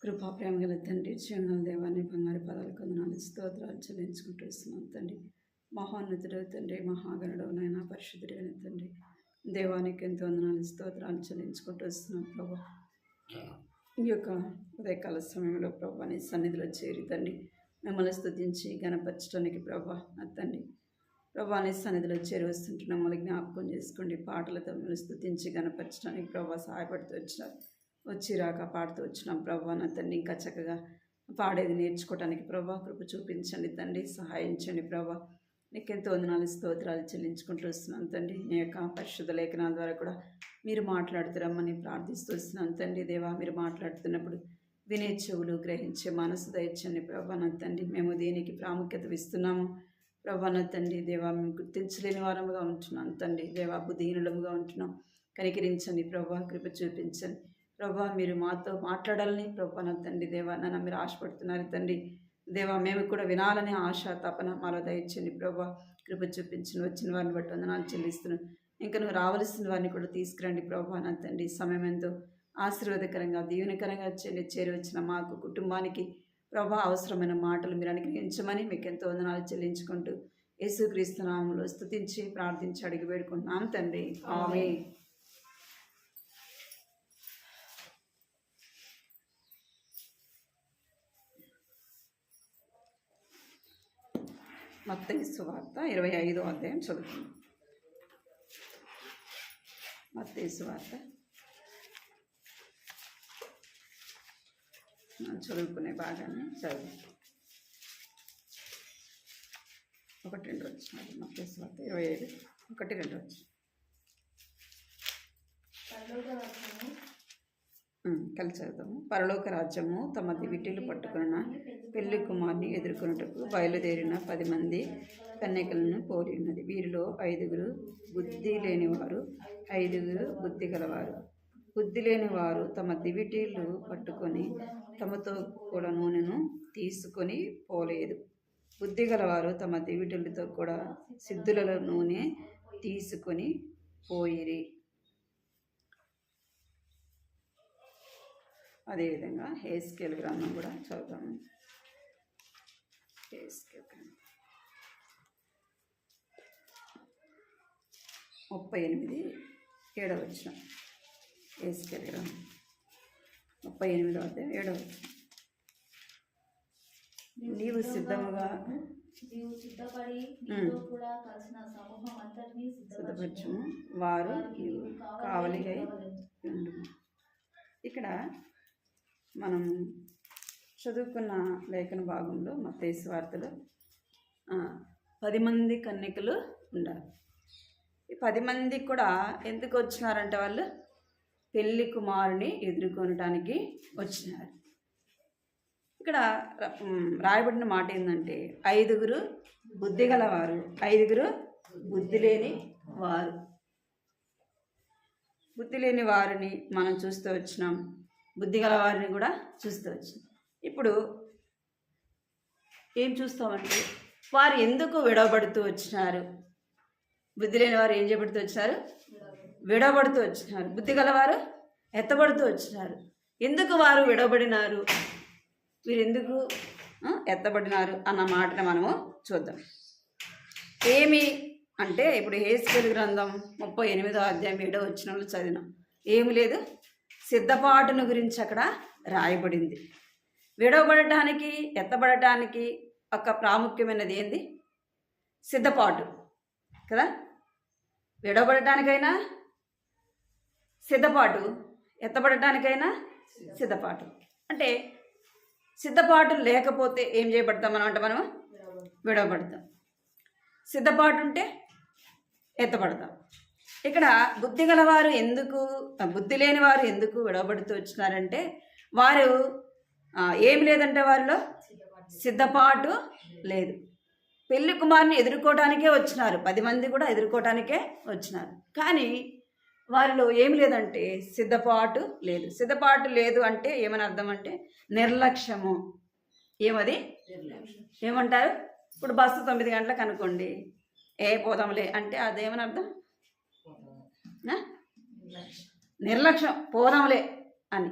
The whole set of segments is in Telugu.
కృపా ప్రేమ గల తండ్రి, జీవన దేవాన్ని బంగారు పదాలు కొందనాలు స్తోత్రాలు చెల్లించుకుంటూ వస్తున్నాం తండ్రి. మహోన్నతుడు తండ్రి, మహాగణుడు నాయన, పరిశుద్ధుడైన తండ్రి, దేవానికి ఎంతో వందనాలు స్తోత్రాలు చెల్లించుకుంటూ వస్తున్నాం ప్రభా. ఈ యొక్క ఉదయకాల సమయంలో ప్రభా నీ సన్నిధిలో చేరి తండ్రి మిమ్మల్ని స్తుతించి గణపరచడానికి ప్రభా నా తండ్రి ప్రభా నీ సన్నిధిలో చేరి వస్తుంటే మమ్మల్ని జ్ఞాపకం చేసుకోండి. పాటలతో మిమ్మల్ని స్తుతించి గణపరచడానికి ప్రభా సహాయపడుతూ వచ్చినారు. వచ్చిరాక పాడుతూ వచ్చినాం ప్రభా నా తండ్రి. ఇంకా చక్కగా పాడేది నేర్చుకోవడానికి ప్రభా కృప చూపించండి తండ్రి, సహాయించండి ప్రభా. నీకెంతో వందనాలు స్తోత్రాలు చెల్లించుకుంటూ వస్తున్నాను తండ్రి. నీ యొక్క పరిశుద్ధ లేఖనాల ద్వారా కూడా మీరు మాట్లాడుతురమ్మని ప్రార్థిస్తూ వస్తున్నాను తండ్రి. దేవా, మీరు మాట్లాడుతున్నప్పుడు వినే చెవులు, గ్రహించే మనసు దయచండి ప్రభా నా తండ్రి. మేము దీనికి ప్రాముఖ్యత ఇస్తున్నాము ప్రభా నా తండ్రి. దేవా, మేము గుర్తించలేని వారముగా ఉంటున్నాను తండ్రి. దేవా, బుద్ధిహీనులముగా ఉంటున్నాం. కనికరించండి ప్రభా, కృప చూపించండి ప్రభా. మీరు మాతో మాట్లాడాలని ప్రభా నా తండ్రి. దేవా, నన్ను మీరు ఆశపడుతున్నారు తండ్రి. దేవా, మేము కూడా వినాలని ఆశ తపన మాలో దయచండి ప్రభా. కృప చూపించిన వచ్చిన వారిని బట్టి వందనాలు చెల్లిస్తున్నాను. ఇంకా నువ్వు రావలసిన వారిని కూడా తీసుకురండి ప్రభా నా తండ్రి. సమయం ఎంతో ఆశీర్వాదకరంగా దీవెనకరంగా చేరి వచ్చిన మాకు కుటుంబానికి ప్రభా అవసరమైన మాటలు మీరు అనుగ్రహించమని మీకు ఎంతో వందనాలు చెల్లించుకుంటూ యేసుక్రీస్తు నామములో స్తుతించి ప్రార్థించి అడిగి వేడుకుంటున్నాం తండ్రి. ఆమేన్. మత్తయి సువార్త 25వ అధ్యాయం చదువుకుందాం. మత్తయి సువార్త చదువుకునే భాగాన్ని చదువు 1-2 వచ్చినాడు. మత్తయి సువార్త 25 1-2 వచ్చి కలిసి చదువుతాము. పరలోక రాజ్యము తమ దివిటీలు పట్టుకున్న పెళ్లి కుమార్ని ఎదుర్కొనుటకు బయలుదేరిన 10 మంది కన్యకలను పోలి ఉన్నది. వీరిలో 5 బుద్ధి లేనివారు, 5 బుద్ధి గలవారు. బుద్ధి లేనివారు తమ దివిటీలు పట్టుకొని తమతో కూడా నూనెను తీసుకొని పోలేదు. బుద్ధి గలవారు తమ దివిటీలతో కూడా సిద్ధులలో నూనె తీసుకొని పోయిరి. అదేవిధంగా హెస్కేల్ గ్రంథం కూడా చదువుతాము. హెస్కేల్ గ్రంథం 38 7వ వచనం. హెస్కేల్ గ్రంథం 38వ అధ్యాయం 7వ వచనం. నీవు సిద్ధముగా సిద్ధపరచుము, వారు నీవు కావలిగా ఉండుము. ఇక్కడ మనం చదువుకున్న లేఖన భాగంలో మత్తయి సువార్తలో 10 మంది కన్యకలు ఉండాలి. ఈ 10 మంది కూడా ఎందుకు వచ్చినారంటే వాళ్ళు పెళ్లి కుమారుని ఎదుర్కొనడానికి వచ్చినారు. ఇక్కడ రాయబడిన మాట ఏంటంటే 5 బుద్ధి గలవారు, 5 బుద్ధి లేని వారు. బుద్ధి లేని వారిని మనం చూస్తూ వచ్చినాం, బుద్ధి గల వారిని కూడా చూస్తూ వచ్చినాం. ఇప్పుడు ఏం చూస్తామంటే వారు ఎందుకు విడవబడుతూ వచ్చినారు? బుద్ధి లేని వారు ఏం చేయబడుతూ వచ్చినారు? విడవబడుతూ వచ్చినారు. బుద్ధి గలవారు ఎత్తబడుతూ వచ్చినారు. ఎందుకు వారు విడవబడినారు? వీరు ఎందుకు ఎత్తబడినారు అన్న మాటను మనము చూద్దాం. ఏమి అంటే ఇప్పుడు హెస్కేల్ గ్రంథం 38వ అధ్యాయం 7వ వచనంలో చదివినాం. ఏమి లేదు, సిద్ధపాటును గురించి అక్కడ రాయబడింది. విడవబడటానికి ఎత్తబడటానికి ఒక ప్రాముఖ్యమైనది ఏంది? సిద్ధపాటు కదా. విడవబడటానికైనా సిద్ధపాటు, ఎత్తబడటానికైనా సిద్ధపాటు. అంటే సిద్ధపాటు లేకపోతే ఏం చేయబడతాం మనం అంటే మనం విడవబడతాం. సిద్ధపాటు ఉంటే ఎత్తబడతాం. ఇక్కడ బుద్ధి గలవారు ఎందుకు, బుద్ధి లేని వారు ఎందుకు విడవబడుతూ వచ్చినారంటే వారు ఏమి లేదంటే వారిలో సిద్ధపాటు లేదు. పెళ్లి కుమారుని ఎదుర్కోవటానికే వచ్చినారు. 10 మంది కూడా ఎదుర్కోవటానికే వచ్చినారు. కానీ వారిలో ఏమి లేదంటే సిద్ధపాటు లేదు. సిద్ధపాటు లేదు అంటే ఏమని అర్థం అంటే నిర్లక్ష్యము. ఏమది ఏమంటారు? ఇప్పుడు బస్సు 9 గంటలకు అనుకోండి, పోదాంలే అంటే అదేమని అర్థం? నిర్లక్ష్యం, పోదాంలే అని.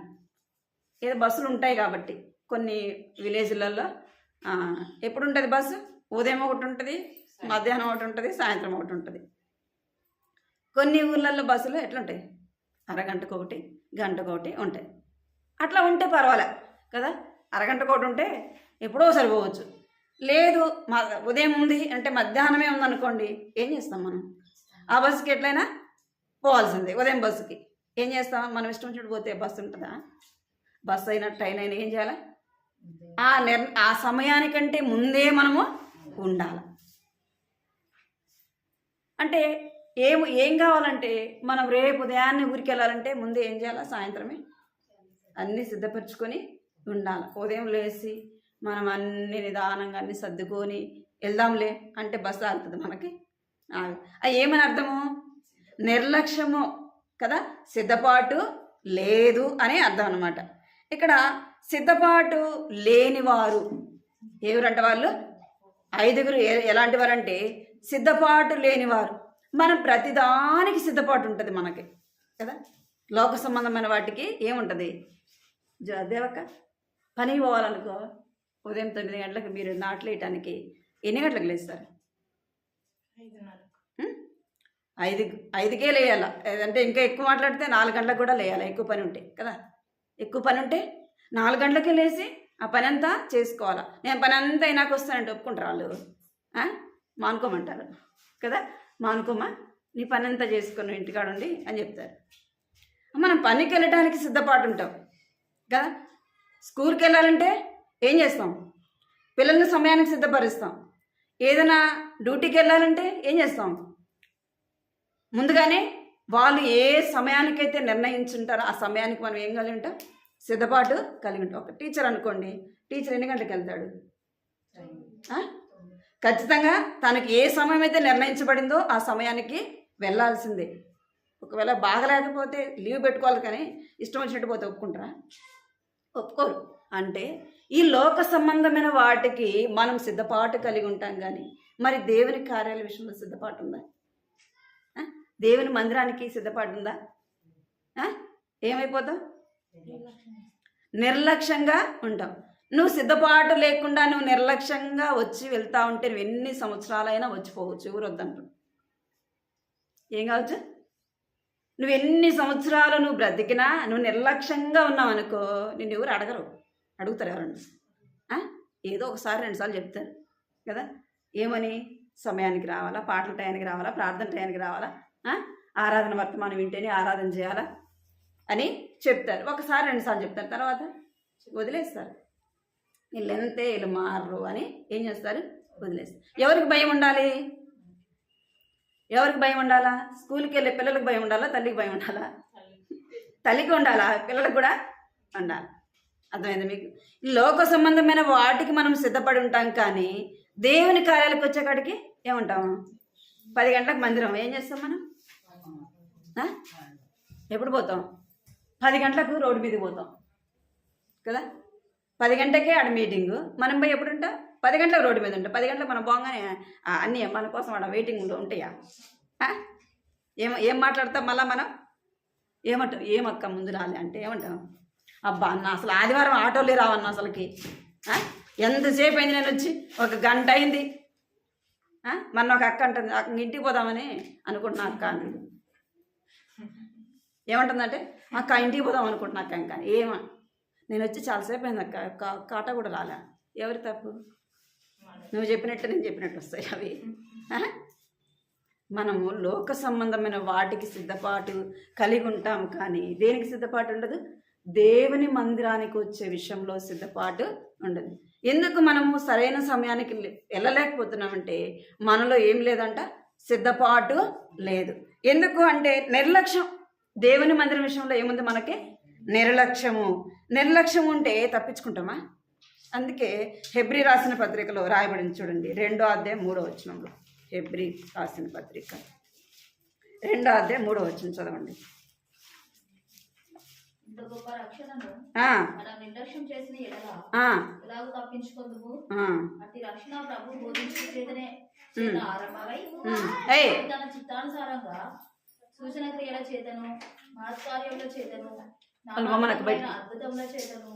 ఏదో బస్సులు ఉంటాయి కాబట్టి కొన్ని విలేజ్లలో ఎప్పుడు ఉంటుంది బస్సు? ఉదయం ఒకటి ఉంటుంది, మధ్యాహ్నం ఒకటి ఉంటుంది, సాయంత్రం ఒకటి ఉంటుంది. కొన్ని ఊళ్ళల్లో బస్సులు ఎట్లుంటాయి? అరగంటకు ఒకటి, గంటకు ఒకటి ఉంటాయి. అట్లా ఉంటే పర్వాలే కదా, అరగంటకు ఒకటి ఉంటే ఎప్పుడో సరిపోవచ్చు. లేదు ఉదయం ఉంది అంటే మధ్యాహ్నమే ఉందనుకోండి, ఏం చేస్తాం మనం? ఆ బస్సుకి ఎట్లయినా పోవాల్సిందే. ఉదయం బస్సుకి ఏం చేస్తాం? మనం ఇష్టం వచ్చినట్టు పోతే బస్సు ఉంటుందా? బస్సు అయినా ట్రైన్ అయినా ఏం చేయాలి? ఆ సమయానికంటే ముందే మనము ఉండాలి. అంటే ఏం కావాలంటే మనం రేపు ఉదయాన్నే ఊరికి వెళ్ళాలంటే ముందే ఏం చేయాలి? సాయంత్రమే అన్నీ సిద్ధపరచుకొని ఉండాలి. ఉదయం లేచి మనం అన్ని నిదానంగా అన్నీ సర్దుకొని వెళ్దాంలే అంటే బస్సు ఆగుతుంది మనకి. అది ఏమని అర్థము? నిర్లక్ష్యము కదా, సిద్ధపాటు లేదు అనే అర్థం అన్నమాట. ఇక్కడ సిద్ధపాటు లేనివారు ఎవరంటే వాళ్ళు 5 ఎలాంటి వారు అంటే సిద్ధపాటు లేనివారు. మనం ప్రతిదానికి సిద్ధపాటు ఉంటుంది మనకి కదా. లోక సంబంధమైన వాటికి ఏముంటుంది? దేవక్క పనికి పోవాలనుకో, ఉదయం 9 గంటలకు మీరు నాట్లు వేయటానికి ఎన్ని గంటలకు లేస్తారు? 5కే లేయాల. అంటే ఇంకా ఎక్కువ మాట్లాడితే 4 గంటలకు కూడా లేయాలి, ఎక్కువ పని ఉంటే కదా. ఎక్కువ పని ఉంటే 4 గంటలకే లేచి ఆ పని అంతా చేసుకోవాలా. నేను పని అంతా అయినాక వస్తానంటే ఒప్పుకుంటారు వాళ్ళు? మానుకోమంటారు కదా. మానుకోమా, నీ పని అంతా చేసుకుని ఇంటికాడ ఉండి అని చెప్తారు. మనం పనికి వెళ్ళడానికి సిద్ధపాటు ఉంటాం కదా. స్కూల్కి వెళ్ళాలంటే ఏం చేస్తాం? పిల్లల్ని సమయానికి సిద్ధపరుస్తాం. ఏదైనా డ్యూటీకి వెళ్ళాలంటే ఏం చేస్తాం? ముందుగానే వాళ్ళు ఏ సమయానికైతే నిర్ణయించుంటారో ఆ సమయానికి మనం ఏం కలిగి ఉంటాం? సిద్ధపాటు కలిగి ఉంటాం. ఒక టీచర్ అనుకోండి, టీచర్ ఎన్ని గంటలకు వెళ్తాడు? ఖచ్చితంగా తనకి ఏ సమయం అయితే నిర్ణయించబడిందో ఆ సమయానికి వెళ్ళాల్సిందే. ఒకవేళ బాగలేకపోతే లీవ్ పెట్టుకోవాలి, కానీ ఇష్టం వచ్చినట్టు పోతే ఒప్పుకుంటారా? ఒప్పుకోరు. అంటే ఈ లోక సంబంధమైన వాటికి మనం సిద్ధపాటు కలిగి ఉంటాం, కానీ మరి దేవుని కార్యాల విషయంలో సిద్ధపాటు ఉందా? దేవుని మందిరానికి సిద్ధపాటు ఉందా? ఏమైపోతావు? నిర్లక్ష్యంగా ఉంటావు. నువ్వు సిద్ధపాటు లేకుండా నువ్వు నిర్లక్ష్యంగా వచ్చి వెళ్తా ఉంటే నువ్వు ఎన్ని సంవత్సరాలైనా వచ్చిపోవచ్చు, ఎవరు వద్దంటారు. ఏం కావచ్చు? నువ్వు ఎన్ని సంవత్సరాలు నువ్వు బ్రతికినా నువ్వు నిర్లక్ష్యంగా ఉన్నావు అనుకో, నిన్ను ఎవరు అడగరు. అడుగుతారు ఎవరన్నా? ఏదో ఒకసారి 2 సార్లు చెప్తారు కదా. ఏమని? సమయానికి రావాలా, పాటల టయానికి రావాలా, ప్రార్థన టయానికి రావాలా, ఆరాధన వర్తమానం వింటేనే ఆరాధన చేయాలా అని చెప్తారు. ఒకసారి 2 సార్లు చెప్తారు, తర్వాత వదిలేస్తారు. వీళ్ళు ఎంతే వీళ్ళు మారరు అని ఏం చేస్తారు? వదిలేస్తారు. ఎవరికి భయం ఉండాలి? ఎవరికి భయం ఉండాలా? స్కూల్కి వెళ్ళే పిల్లలకు భయం ఉండాలా? తల్లికి భయం ఉండాలా? తల్లికి ఉండాలా, పిల్లలకు కూడా ఉండాలి. అర్థమైంది మీకు? లోక సంబంధమైన వాటికి మనం సిద్ధపడి ఉంటాం, కానీ దేవుని కార్యాలకు వచ్చేకాడికి ఏముంటాము? 10 గంటలకు మందిరం, ఏం చేస్తాం మనం? ఎప్పుడు పోతాం? 10 గంటలకు రోడ్డు మీదకి పోతాం కదా. 10 గంటలకే ఆడ మీటింగు, మనం పోయి ఎప్పుడు ఉంటాం? 10 గంటలకు రోడ్డు మీద ఉంటాం. 10 గంటలకు మనం పోగానే అన్నీ మన కోసం ఆడ వెయిటింగ్ ఉంటాయా? ఏం మాట్లాడతాం మళ్ళీ మనం? ఏమంటాం? ఏమక్క ముందు రాలే అంటే ఏమంటాం? అబ్బా అన్న అసలు ఆదివారం ఆటోలే రావన్న అసలుకి, ఎంతసేపు అయింది నేను వచ్చి, 1 గంట అయింది. మొన్న ఒక అక్క అంటుంది, ఇంటికి పోదామని అనుకుంటున్నా అక్క అని. ఏమంటుందంటే, అక్క ఇంటికి పోదాం అనుకుంటున్నా అక్క. ఇంకా నేను వచ్చి చాలాసేపు అయింది అక్క, ఆటో కూడా రాలే. ఎవరి తప్పు? నువ్వు చెప్పినట్టు నేను చెప్పినట్టు వస్తాయి అవి. మనము లోక సంబంధమైన వాటికి సిద్ధపాటు కలిగి ఉంటాం, కానీ దేనికి సిద్ధపాటు ఉండదు? దేవుని మందిరానికి వచ్చే విషయంలో సిద్ధపాటు ఉండదు. ఎందుకు మనము సరైన సమయానికి వెళ్ళలేకపోతున్నామంటే మనలో ఏం లేదంట? సిద్ధపాటు లేదు. ఎందుకు అంటే నిర్లక్ష్యం. దేవుని మందిరం విషయంలో ఏముంది మనకి? నిర్లక్ష్యం ఉంటే తప్పించుకుంటామా? అందుకే హెబ్రీ రాసిన పత్రికలో రాయబడింది చూడండి, 2వ అధ్యాయం 3వ వచనంలో. హెబ్రీ రాసిన పత్రిక 2వ అధ్యాయం 3వ వచనం చదవండి. సూచన క్రియల చేతను మహత్కార్యముల చేతను అద్భుతముల చేతను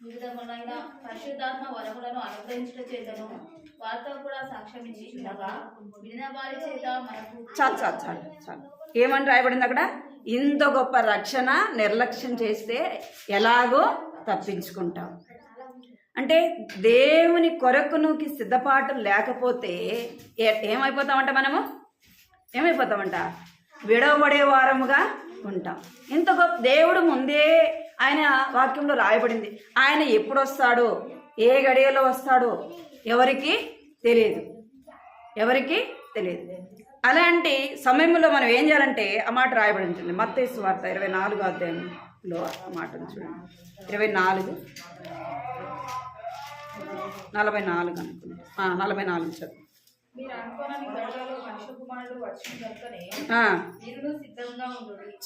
వివిధములైన పరిశుద్ధాత్మ వరములను అనుగ్రహించడం చేతను వారితో కూడా సాక్ష్యం ఇచ్చిండగా వినిన వారి చేత మనకు చాలు ఏమని రాయబడింది అక్కడ? ఇంత గొప్ప రక్షణ నిర్లక్ష్యం చేస్తే ఎలాగో తప్పించుకుంటాం. అంటే దేవుని కొరకునుకి సిద్ధపాటు లేకపోతే ఏమైపోతామంట? మనము ఏమైపోతామంట? విడవబడే వారముగా ఉంటాం. ఇంత గొప్ప దేవుడు ముందే ఆయన వాక్యంలో రాయబడింది. ఆయన ఎప్పుడు వస్తాడో, ఏ గడియలో వస్తాడో ఎవరికి తెలియదు. అలాంటి సమయంలో మనం ఏం చేయాలంటే ఆ మాట రాయబడి ఉంటుంది. మత్తయి సువార్త 24వ అధ్యాయంలో ఆ మాటను చూడండి. 24:44 అనుకుంటా. 44 చదువు.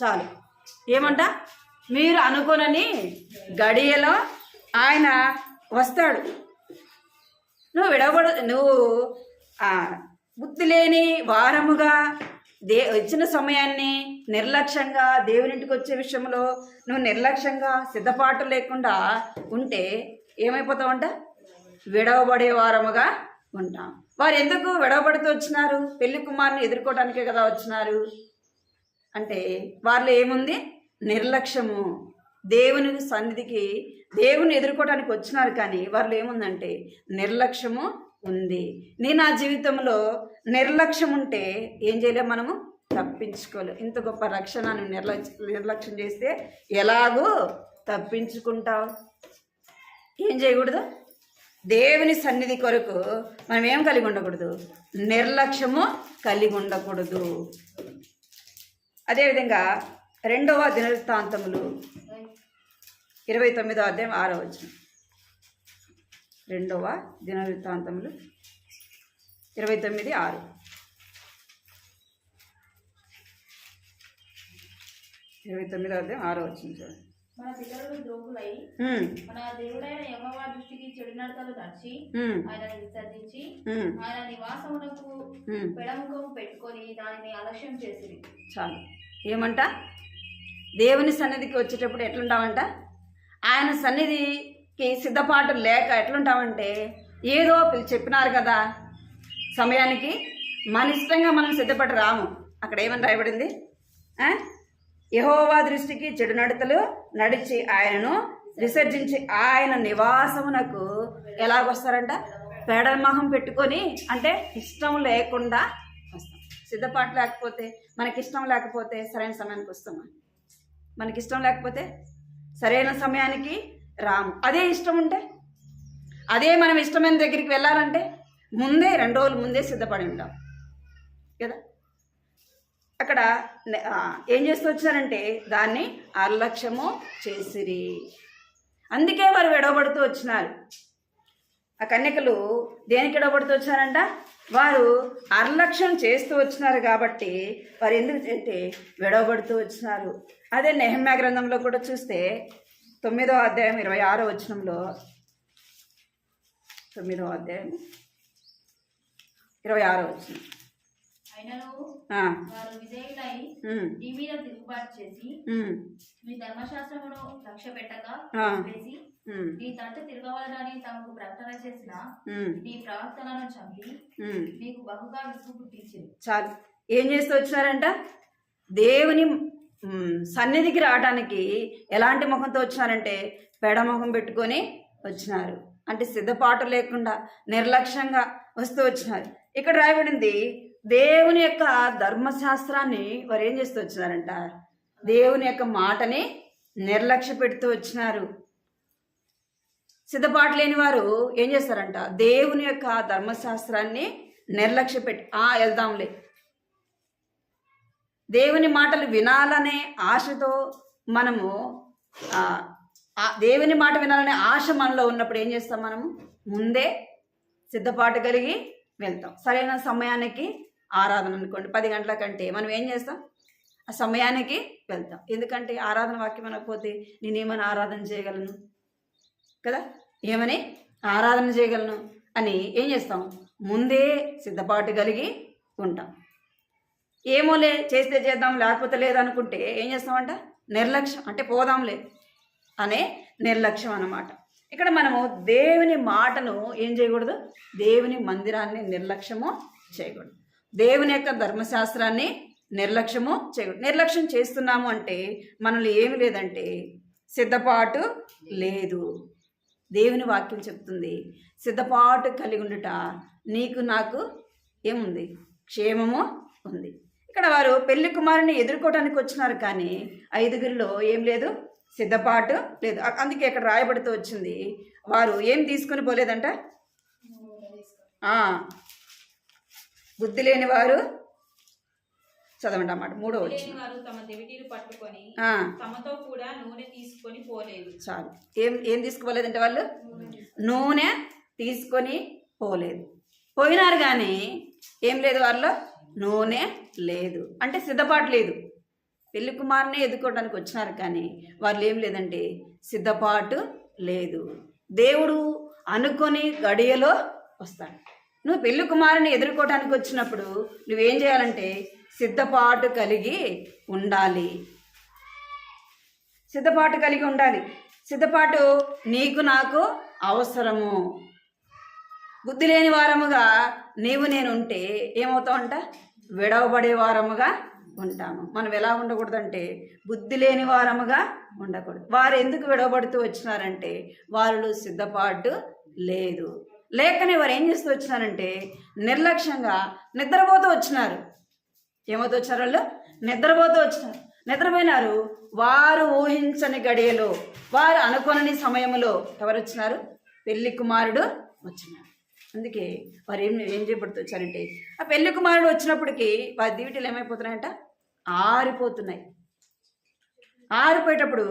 చాలు. ఏమంట? మీరు అనుకోనని గడియలో ఆయన వస్తాడు. నువ్వు బుద్ధి లేని వారముగా ఇచ్చిన సమయాన్ని నిర్లక్ష్యంగా దేవునింటికి వచ్చే విషయంలో నువ్వు నిర్లక్ష్యంగా సిద్ధపాటు లేకుండా ఉంటే ఏమైపోతావంట? విడవబడే వారముగా ఉంటాం. వారు ఎందుకు విడవబడుతూ వచ్చినారు? పెళ్లి కుమారుని ఎదుర్కోవడానికే కదా వచ్చినారు. అంటే వారిలో ఏముంది? నిర్లక్ష్యము. దేవుని సన్నిధికి దేవుని ఎదుర్కోవడానికి వచ్చినారు, కానీ వారిలో ఏముందంటే నిర్లక్ష్యము ఉంది. నా జీవితంలో నిర్లక్ష్యం ఉంటే ఏం చేయలేము, మనము తప్పించుకోలేము. ఇంత గొప్ప రక్షణను నిర్లక్ష్యం చేస్తే ఎలాగూ తప్పించుకుంటావు. ఏం చేయకూడదు? దేవుని సన్నిధి కొరకు మనం ఏం కలిగి ఉండకూడదు? నిర్లక్ష్యము కలిగి ఉండకూడదు. అదేవిధంగా 2వ దినవృత్తాంతములు 29వ అధ్యాయం 6వ వచనం. 2వ దినవృత్తాంతములు 29:6. 29వ అధ్యాయం 6వ వచనం చూడండి. మన పితరులు ద్రోహులై మన దేవుడైన యెహోవా దృష్టికి చెడు నడతలు నడిచి ఆయనను విసర్జించి ఆయన నివాసమునకు పెడముఖము పెట్టుకొని దానిని అలక్ష్యం చేసిరి. చాలు. ఏమంట? దేవుని సన్నిధికి వచ్చేటప్పుడు ఎట్లుంటామంట? ఆయన సన్నిధికి సిద్ధపాటు లేక ఎట్లుంటామంటే ఏదో చెప్పినారు కదా సమయానికి మన ఇష్టంగా మనం సిద్ధపడి రాము. అక్కడ ఏమని రాయబడింది? యెహోవా దృష్టికి చెడు నడతలు నడిచి ఆయనను విసర్జించి ఆయన నివాసమునకు ఎలాగొస్తారంట? పెడమొహం పెట్టుకొని, అంటే ఇష్టం లేకుండా వస్తాం. సిద్ధపాటు లేకపోతే, మనకిష్టం లేకపోతే సరైన సమయానికి వస్తామా? మనకిష్టం లేకపోతే సరైన సమయానికి రాము. అదే ఇష్టం ఉంటే, అదే మనం ఇష్టమైన దగ్గరికి వెళ్ళాలంటే ముందే 2 రోజులు ముందే సిద్ధపడి ఉంటాం కదా. అక్కడ ఏం చేస్తూ వచ్చారంటే దాన్ని అలక్ష్యము చేసిరి. అందుకే వారు విడవబడుతూ వచ్చినారు. ఆ కన్యకలు దేనికి విడవబడుతూ వచ్చారంట? వారు అలక్ష్యం చేస్తూ వచ్చినారు కాబట్టి వారు ఎందుకు అంటే విడవబడుతూ వచ్చినారు. అదే నెహెమ్యా గ్రంథంలో కూడా చూస్తే 9వ అధ్యాయం 26వ వచనంలో, 9వ అధ్యాయం 26వ వచనం. వారు విధేయులై నీ మీద తిరుగుబాటు చేసి నీ ధర్మశాస్త్రమును లక్ష్య పెట్టక వేసి నీ తట్టు తిరగవలనని తమకు ప్రకటన చేసిన నీ ప్రవక్తలను చంపి నీకు బహుగా విసుగు పుట్టించింది. చాలు. ఏం చేస్తూ వచ్చినారంట? దేవుని సన్నిధికి రావడానికి ఎలాంటి ముఖంతో వచ్చినారంటే పెడముఖం పెట్టుకొని వచ్చినారు. అంటే సిద్ధపాటు లేకుండా నిర్లక్ష్యంగా వస్తూ వచ్చినారు. ఇక్కడ రాయబడింది దేవుని యొక్క ధర్మశాస్త్రాన్ని వారు ఏం చేస్తూ వచ్చినారంట? దేవుని యొక్క మాటని నిర్లక్ష్య పెడుతూ వచ్చినారు. సిద్ధపాటు లేని వారు ఏం చేస్తారంట? దేవుని యొక్క ధర్మశాస్త్రాన్ని నిర్లక్ష్య పెట్టి వెళ్దాంలే, దేవుని మాటలు వినాలనే ఆశతో మనము దేవుని మాట వినాలనే ఆశ మనలో ఉన్నప్పుడు ఏం చేస్తాం? మనము ముందే సిద్ధపాటు కలిగి వెళ్తాం. సరైన సమయానికి ఆరాధన అనుకోండి 10 గంటల కంటే మనం ఏం చేస్తాం? ఆ సమయానికి వెళ్తాం. ఎందుకంటే ఆరాధన వాక్యం అనకపోతే నేనేమని ఆరాధన చేయగలను కదా, ఏమని ఆరాధన చేయగలను అని ఏం చేస్తాం? ముందే సిద్ధపాటు కలిగి ఉంటాం. ఏమోలే చేస్తే చేద్దాం లేకపోతే లేదనుకుంటే ఏం చేస్తామంట? నిర్లక్ష్యం అంటే పోదాంలే అనే నిర్లక్ష్యం అన్నమాట. ఇక్కడ మనము దేవుని మాటను ఏం చేయకూడదు, దేవుని మందిరాన్ని నిర్లక్ష్యము చేయకూడదు, దేవుని యొక్క ధర్మశాస్త్రాన్ని నిర్లక్ష్యము చేయకూడదు. నిర్లక్ష్యం చేస్తున్నాము అంటే మనలో ఏమి లేదంటే సిద్ధపాటు లేదు. దేవుని వాక్యం చెప్తుంది సిద్ధపాటు కలిగి ఉండుట నీకు నాకు ఏముంది, క్షేమము ఉంది. ఇక్కడ వారు పెళ్లి కుమారుని ఎదుర్కోవడానికి వచ్చినారు, కానీ 5గురిలో ఏం లేదు, సిద్ధపాటు లేదు. అందుకే ఇక్కడ రాయబడుతూ వచ్చింది, వారు ఏం తీసుకుని పోలేదంట, బుద్ధి లేని వారు, చదవండి అన్నమాట 3వ వచనం. తమ దివిటీలు పట్టుకొని తమతో కూడా నూనె తీసుకొని పోలేదు. చాలు. ఏం తీసుకుపోలేదంటే వాళ్ళు నూనె తీసుకొని పోలేదు. పోయినారు కానీ ఏం లేదు, వాళ్ళలో నూనె లేదు, అంటే సిద్ధపాటు లేదు. పెళ్లి కుమారుని ఎదుర్కోవడానికి వచ్చినారు కానీ వాళ్ళు ఏం లేదంటే సిద్ధపాటు లేదు. దేవుడు అనుకొని గడియలో వస్తాడు. నువ్వు పెళ్లి కుమారుని ఎదుర్కోవడానికి వచ్చినప్పుడు నువ్వేం చేయాలంటే సిద్ధపాటు కలిగి ఉండాలి. సిద్ధపాటు కలిగి ఉండాలి. సిద్ధపాటు నీకు నాకు అవసరము. బుద్ధి లేని వారముగా నీవు నేను ఉంటే ఏమవుతావంట, విడవబడే వారముగా ఉంటాము. మనం ఎలా ఉండకూడదంటే బుద్ధి లేని వారముగా ఉండకూడదు. వారు ఎందుకు విడవబడుతూ వచ్చినారంటే వారిలో సిద్ధపాటు లేదు. లేకనే వారు ఏం చేస్తూ వచ్చినారంటే నిర్లక్ష్యంగా నిద్రపోతూ వచ్చినారు. ఏమవుతూ వచ్చారు, వాళ్ళు నిద్రపోతూ వచ్చినారు. నిద్రపోయినారు. వారు ఊహించని గడియలో, వారు అనుకోని సమయంలో ఎవరు వచ్చినారు, పెళ్లి కుమారుడు వచ్చినారు. అందుకే వారు ఏం చేయబడుతూ వచ్చారంటే ఆ పెళ్లి కుమారుడు వచ్చినప్పటికీ వారి దివిటీలు ఏమైపోతున్నాయంట, ఆరిపోతున్నాయి. ఆరిపోయేటప్పుడు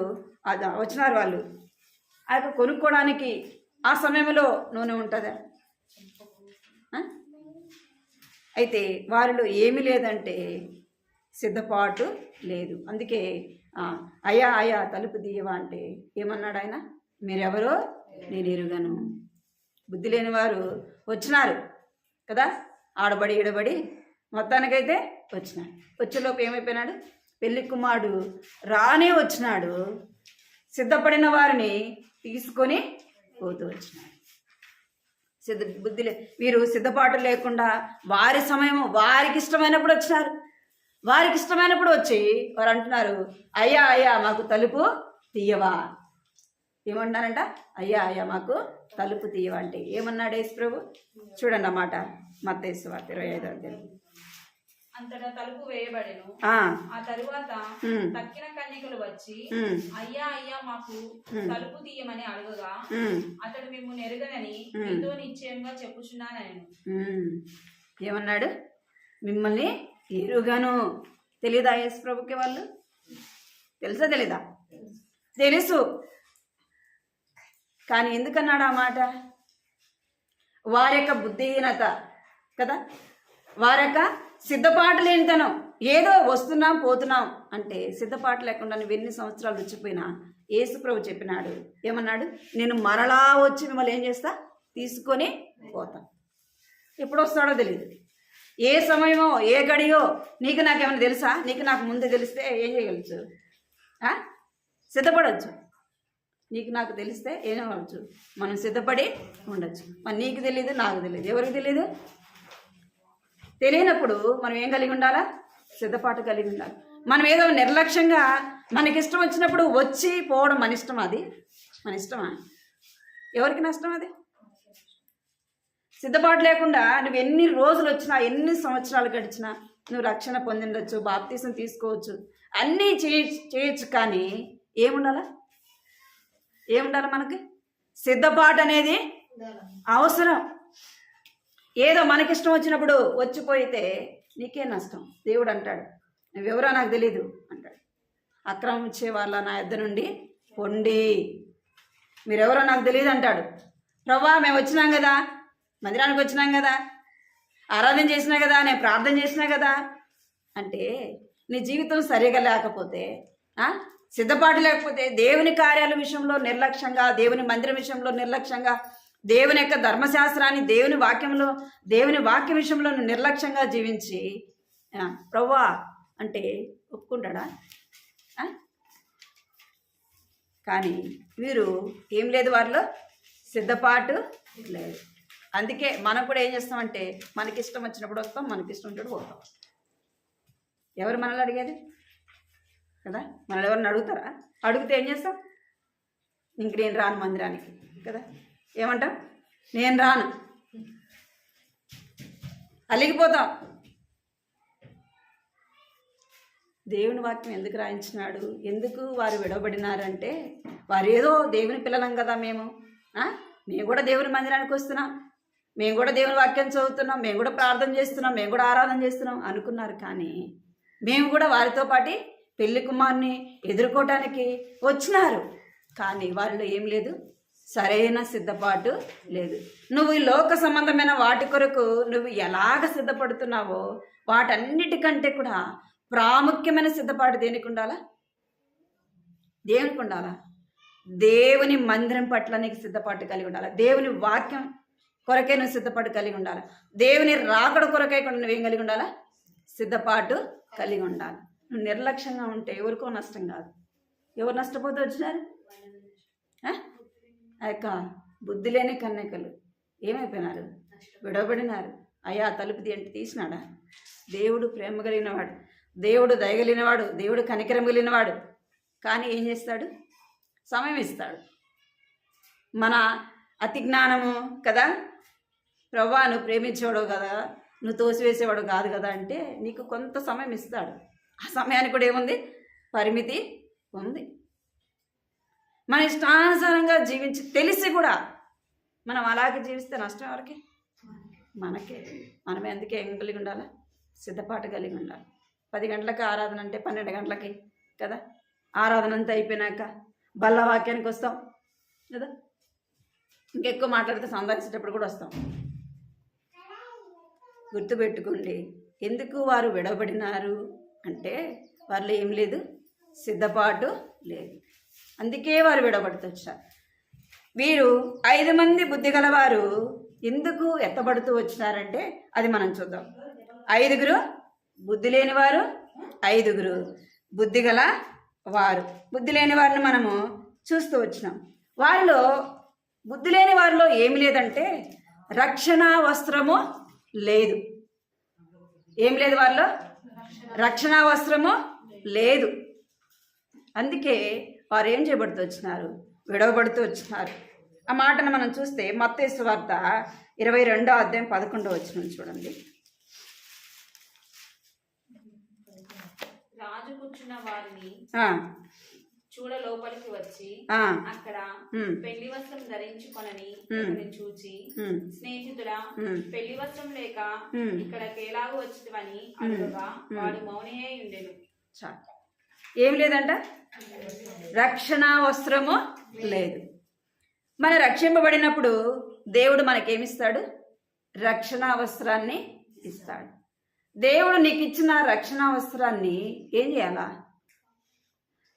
అది వచ్చినారు వాళ్ళు. ఆ యొక్క కొనుక్కోవడానికి ఆ సమయంలో నూనె ఉంటుందా? అయితే వారిలో ఏమీ లేదంటే సిద్ధపాటు లేదు. అందుకే అయ్యా అయ్యా తలుపు తీయవా అంటే ఏమన్నాడు ఆయన, మీరెవరో నేను ఎరుగను. బుద్ధి లేని వారు వచ్చినారు కదా, ఆడబడి ఈడబడి మొత్తానికైతే వచ్చినాడు. వచ్చేలోపు ఏమైపోయినాడు, పెళ్లి కుమారుడు రానే వచ్చినాడు. సిద్ధపడిన వారిని తీసుకొని పోతూ వచ్చినాడు. వీరు సిద్ధపాటు లేకుండా వారి సమయము వారికి ఇష్టమైనప్పుడు వచ్చినారు. వారికి ఇష్టమైనప్పుడు వచ్చి వారు అంటున్నారు, అయ్యా అయ్యా మాకు తలుపు తీయవా. ఏమన్నారంట, అయ్యా అయ్యా మాకు తలుపు తీయవా అంటే ఏమన్నాడు యేసు ప్రభు? చూడండి అన్నమాట, మత్తయి సువార్త 25వ అధ్యాయం. అంతటా తలుపు వేయబడెను. ఆ తరువాత తక్కిన కన్యకలు వచ్చి అయ్యా అయ్యా మాకు తలుపు తీయమని అడగగా అతడు మేము నెరగనని మీతో నిశ్చయంగా చెప్పుచున్నానని. ఏమన్నాడు, మిమ్మల్ని ఎరుగను. తెలీదా యేసు ప్రభుకి? వాళ్ళు తెలుసా తెలీదా? తెలుసు. కానీ ఎందుకన్నాడు ఆ మాట? వారి యొక్క బుద్ధిహీనత కదా, వారి యొక్క సిద్ధపాటు లేనితనం. ఏదో వస్తున్నాం పోతున్నాం అంటే సిద్ధపాటు లేకుండా నువ్వు ఎన్ని సంవత్సరాలు వచ్చిపోయినా యేసు ప్రభు చెప్పినాడు, ఏమన్నాడు, నేను మరలా వచ్చి మిమ్మల్ని ఏం చేస్తా, తీసుకొని పోతా. ఎప్పుడు వస్తాడో తెలియదు, ఏ సమయమో ఏ గడియో నీకు నాకేమైనా తెలుసా? నీకు నాకు ముందే తెలిస్తే ఏం చేయగలచ్చు? సిద్ధపడవచ్చు. నీకు నాకు తెలిస్తే ఏం అవ్వచ్చు, మనం సిద్ధపడి ఉండొచ్చు. మరి నీకు తెలియదు, నాకు తెలియదు, ఎవరికి తెలియదు? తెలియనప్పుడు మనం ఏం కలిగి ఉండాలా? సిద్ధపాటు కలిగి ఉండాలి. మనం ఏదో నిర్లక్ష్యంగా మనకిష్టం వచ్చినప్పుడు వచ్చి పోవడం మన ఇష్టం. అది మన ఇష్టమా? ఎవరికి నష్టం అది? సిద్ధపాటు లేకుండా నువ్వు ఎన్ని రోజులు వచ్చినా, ఎన్ని సంవత్సరాలు గడిచినా నువ్వు రక్షణ పొందిండొచ్చు, బాప్తీసం తీసుకోవచ్చు, అన్నీ చేయొచ్చు. కానీ ఏముండాలా? ఏముండాలి మనకి? సిద్ధపాటు అనేది అవసరం. ఏదో మనకిష్టం వచ్చినప్పుడు వచ్చిపోయితే నీకే నష్టం. దేవుడు అంటాడు, నువ్వెవరో నాకు తెలీదు అంటాడు. అక్రమం ఇచ్చే వాళ్ళ నా యొద్ద నుండి పొండి, మీరెవరో నాకు తెలియదు అంటాడు. ప్రభువా మేము వచ్చినాం కదా, మందిరానికి వచ్చినాం కదా, ఆరాధన చేసినా కదా, నేను ప్రార్థన చేసినా కదా అంటే నీ జీవితం సరిగా లేకపోతే, సిద్ధపాటు లేకపోతే, దేవుని కార్యాల విషయంలో నిర్లక్ష్యంగా, దేవుని మందిరం విషయంలో నిర్లక్ష్యంగా, దేవుని యొక్క ధర్మశాస్త్రాన్ని, దేవుని వాక్య విషయంలో నిర్లక్ష్యంగా జీవించి ప్రభువా అంటే ఒప్పుకుంటాడా? కానీ వీరు ఏం లేదు, వారిలో సిద్ధపాటు లేదు. అందుకే మనం కూడా ఏం చేస్తామంటే మనకిష్టం వచ్చినప్పుడు వస్తాం, మనకిష్టం వచ్చినప్పుడు పోతాం. ఎవరు మనల్ని అడిగేది కదా? మనల్ని ఎవరిని అడుగుతారా? అడిగితే ఏం చేస్తాం? ఇంక నేను రాను మందిరానికి కదా, ఏమంటాం? నేను రాను, అలిగిపోతాం. దేవుని వాక్యం ఎందుకు రాయించినాడు? ఎందుకు వారు విడవబడినారంటే, వారు ఏదో దేవుని పిల్లలం కదా మేము కూడా దేవుని మందిరానికి వస్తున్నాం, మేము కూడా దేవుని వాక్యం చదువుతున్నాం, మేము కూడా ప్రార్థన చేస్తున్నాం, మేము కూడా ఆరాధన చేస్తున్నాం అనుకున్నారు. కానీ మేము కూడా వారితో పాటు పెళ్లి కుమారుని ఎదుర్కోవటానికి వచ్చినారు. కానీ వారిలో ఏం లేదు, సరైన సిద్ధపాటు లేదు. నువ్వు ఈ లోక సంబంధమైన వాటి కొరకు నువ్వు ఎలాగ సిద్ధపడుతున్నావో వాటన్నిటికంటే కూడా ప్రాముఖ్యమైన సిద్ధపాటు దేనికి ఉండాలా? దేవునికి ఉండాలా? దేవుని మందిరం పట్ల నీకు సిద్ధపాటు కలిగి ఉండాలి. దేవుని వాక్యం కొరకే నువ్వు సిద్ధపాటు కలిగి ఉండాలి. దేవుని రాకడ కొరకే కూడా నువ్వేం కలిగి ఉండాలా? సిద్ధపాటు కలిగి ఉండాలి. నువ్వు నిర్లక్ష్యంగా ఉంటే ఎవరికో నష్టం కాదు. ఎవరు నష్టపోతే వచ్చినారు? ఆ యొక్క బుద్ధి లేని కన్యకలు ఏమైపోయినారు? విడవబడినారు. అయ్యా తలుపు తీసినాడా? దేవుడు ప్రేమ కలిగినవాడు, దేవుడు దయగలిగినవాడు, దేవుడు కనికరం కలిగినవాడు. కానీ ఏం చేస్తాడు? సమయం ఇస్తాడు. మన అతి జ్ఞానము కదా, ప్రభువా నువ్వు ప్రేమించేవాడు కదా, నువ్వు తోసివేసేవాడు కాదు కదా అంటే నీకు కొంత సమయం ఇస్తాడు. ఆ సమయానికి కూడా ఏముంది? పరిమితి ఉంది. మన ఇష్టానుసారంగా జీవించి తెలిసి కూడా మనం అలాగే జీవిస్తే నష్టం ఎవరికి? మనకే. మనమే అందుకే ఏం కలిగి ఉండాలి? సిద్ధపాటు కలిగి ఉండాలి. 10 గంటలకు ఆరాధన అంటే 12 గంటలకి కదా, ఆరాధన అంతా అయిపోయినాక బల్ల వాక్యానికి వస్తాం కదా, ఇంకెక్కువ మాట్లాడితే సందర్శించేటప్పుడు కూడా వస్తాం. గుర్తుపెట్టుకోండి, ఎందుకు వారు విడవబడినారు అంటే వారిలో ఏం లేదు, సిద్ధపాటు లేదు. అందుకే వారు విడవబడుతూ వచ్చారు. వీరు 5 మంది బుద్ధి గలవారు ఎందుకు ఎత్తబడుతూ వచ్చినారంటే అది మనం చూద్దాం. 5 బుద్ధి లేని వారు, 5 బుద్ధి గల వారు. బుద్ధి లేని వారిని మనము చూస్తూ వచ్చినాం. వారిలో బుద్ధి లేని వారిలో ఏమి లేదంటే రక్షణ వస్త్రము లేదు. ఏం లేదు వారిలో? రక్షణ వస్త్రము లేదు. అందుకే వారు ఏం చేయబడుతూ వచ్చినారు? విడవబడుతూ వచ్చినారు. ఆ మాటను మనం చూస్తే మత్తయి సువార్త 22వ అధ్యాయం 11వ వచనం చూడండి. రాజు కూర్చున్న వారిని చూడ లోపలికి వచ్చి అక్కడ పెళ్లి వస్త్రం ధరించుకొనని చూచి, స్నేహితుడా పెళ్లి వస్త్రం లేక ఇక్కడికి ఎలాగో వచ్చిందని అడుగగా వాడు మౌనమై ఉండెను. ఏం లేదంట? రక్షణ వస్త్రము లేదు. మన రక్షింపబడినప్పుడు దేవుడు మనకేమిస్తాడు? రక్షణ వస్త్రాన్ని ఇస్తాడు. దేవుడు నీకు ఇచ్చిన రక్షణ వస్త్రాన్ని ఏం చేయాలా?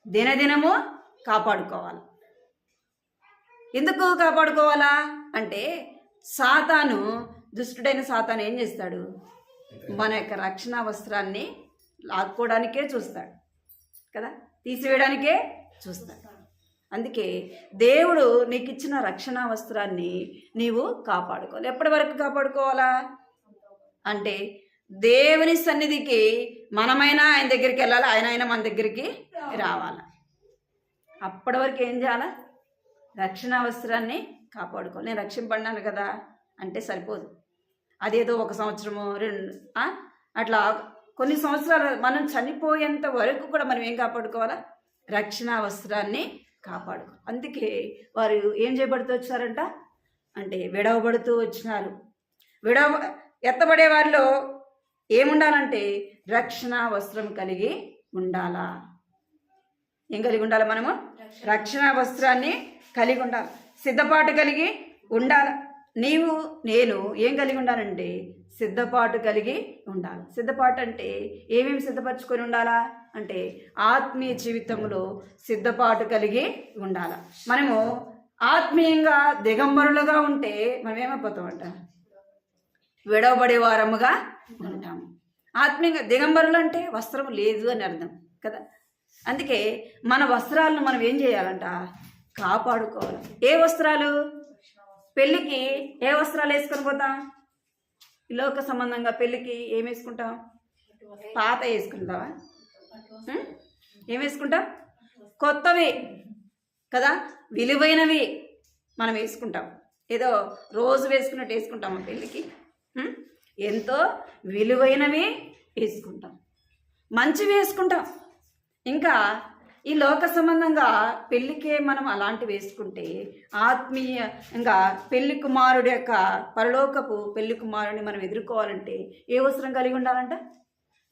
దినదినము కాపాడుకోవాలి. ఎందుకు కాపాడుకోవాలా అంటే సాతాను, దుష్టుడైన సాతాను ఏం చేస్తాడు? మన యొక్క రక్షణ వస్త్రాన్ని లాక్కోవడానికే చూస్తాడు కదా, తీసివేయడానికే చూస్తాడు. అందుకే దేవుడు నీకు ఇచ్చిన రక్షణ వస్త్రాన్ని నీవు కాపాడుకోవాలి. ఎప్పటి వరకు కాపాడుకోవాలా అంటే దేవుని సన్నిధికి మనమైనా ఆయన దగ్గరికి వెళ్ళాలి, ఆయన మన దగ్గరికి రావాలి. అప్పటి వరకు ఏం చేయాలా? రక్షణ వస్త్రాన్ని కాపాడుకోవాలి. నేను రక్షింపడినాను కదా అంటే సరిపోదు. అదేదో 1 సంవత్సరము 2 అట్లా కొన్ని సంవత్సరాలు మనం చనిపోయేంత వరకు కూడా మనం ఏం కాపాడుకోవాలా? రక్షణ వస్త్రాన్ని కాపాడుకోవాలి. అందుకే వారు ఏం చేయబడుతూ వచ్చారంట అంటే విడవబడుతూ వచ్చినారు. ఎత్తబడే వారిలో ఏముండాలంటే రక్షణ వస్త్రం కలిగి ఉండాలా. ఏం కలిగి ఉండాలి? మనము రక్షణ వస్త్రాన్ని కలిగి ఉండాలి, సిద్ధపాటు కలిగి ఉండాలి. నీవు నేను ఏం కలిగి ఉండాలంటే సిద్ధపాటు కలిగి ఉండాలి. సిద్ధపాటు అంటే ఏమేమి సిద్ధపరచుకొని ఉండాలా అంటే ఆత్మీయ జీవితంలో సిద్ధపాటు కలిగి ఉండాలి. మనము ఆత్మీయంగా దిగంబరులుగా ఉంటే మనం ఏమైపోతామంట? విడవబడే వారముగా ఉంటాము. ఆత్మీయంగా దిగంబరులు అంటే వస్త్రం లేదు అని అర్థం కదా. అందుకే మన వస్త్రాలను మనం ఏం చేయాలంట? కాపాడుకోవాలి. ఏ వస్త్రాలు? పెళ్ళికి ఏ వస్త్రాలు వేసుకొని పోతాం? లోక సంబంధంగా పెళ్ళికి ఏం వేసుకుంటాం? పాత వేసుకుంటావా? ఏం వేసుకుంటాం? కొత్తవి కదా, విలువైనవి మనం వేసుకుంటాం. ఏదో రోజు వేసుకున్నట్టు వేసుకుంటాము పెళ్ళికి. ఎంతో విలువైనవి వేసుకుంటాం, మంచివి వేసుకుంటాం. ఇంకా ఈ లోక సంబంధంగా పెళ్ళికే మనం అలాంటివి వేసుకుంటే ఆత్మీయంగా పెళ్లి కుమారుడు యొక్క పరలోకపు పెళ్లి కుమారుడిని మనం ఎదుర్కోవాలంటే ఏ వస్త్రం కలిగి ఉండాలంట?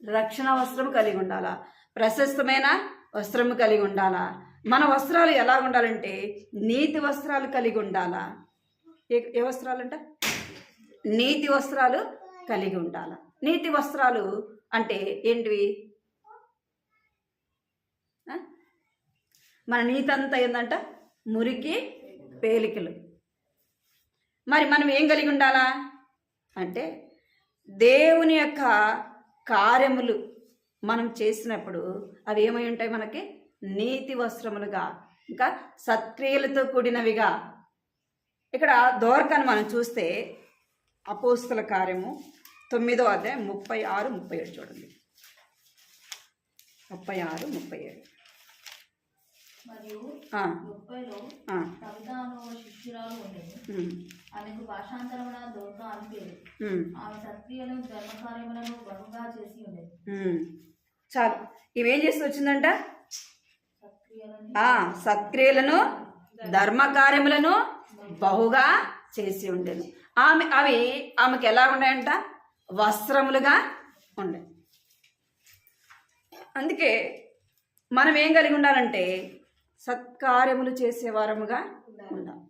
రక్షణ వస్త్రం కలిగి ఉండాలా, ప్రశస్తమైన వస్త్రం కలిగి ఉండాలా. మన వస్త్రాలు ఎలా ఉండాలంటే నీతి వస్త్రాలు కలిగి ఉండాలా. ఏ వస్త్రాలంట? నీతి వస్త్రాలు కలిగి ఉండాలా. నీతి వస్త్రాలు అంటే ఏంటివి? మన నీతి అంతా ఏందంట? మురికి పేలికలు. మరి మనం ఏం కలిగి ఉండాలా అంటే దేవుని యొక్క కార్యములు మనం చేసినప్పుడు అవి ఏమై ఉంటాయి? మనకి నీతి వస్త్రములుగా, ఇంకా సత్క్రియలతో కూడినవిగా. ఇక్కడ దోర్కను మనం చూస్తే అపోస్తల కార్యము 9వ అధ్యాయం 36, 37 చూడండి. 36, 37. మరియు 30లో శిష్యురాలు ఉండేది. ఆమెకు భాషాంతరమున దోర్క అని పేరు. ఆమె సత్క్రియలు ధర్మకార్యములను బహుగా చేసి ఉండేది. చాలు, ఇవేం చేసి వచ్చిందంట? సత్క్రియలను ధర్మకార్యములను బహుగా చేసి ఉండేది. అవి ఆమెకు ఎలా ఉన్నాయంట? వస్త్రములుగా ఉండే. అందుకే మనం ఏం కలిగి ఉండాలంటే సత్కార్యములు చేసేవారముగా ఉండాలి,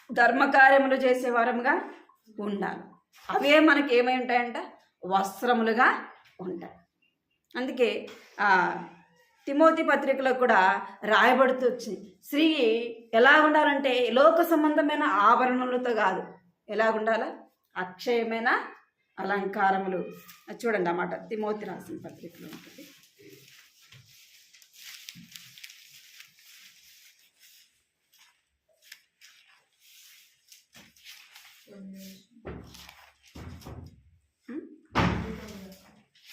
ధర్మకార్యములు చేసేవారముగా ఉండాలి. అవే మనకి ఏమై ఉంటాయంట? వస్త్రములుగా ఉంటాయి. అందుకే తిమోతి పత్రికలో కూడా రాయబడుతూ వచ్చింది, స్త్రీ ఎలా ఉండాలంటే లోక సంబంధమైన ఆభరణములతో కాదు, ఎలా ఉండాలా? అక్షయమైన అలంకారములు. చూడండి అన్నమాట, తిమోతి రాసిన పత్రికలో ఉంటుంది.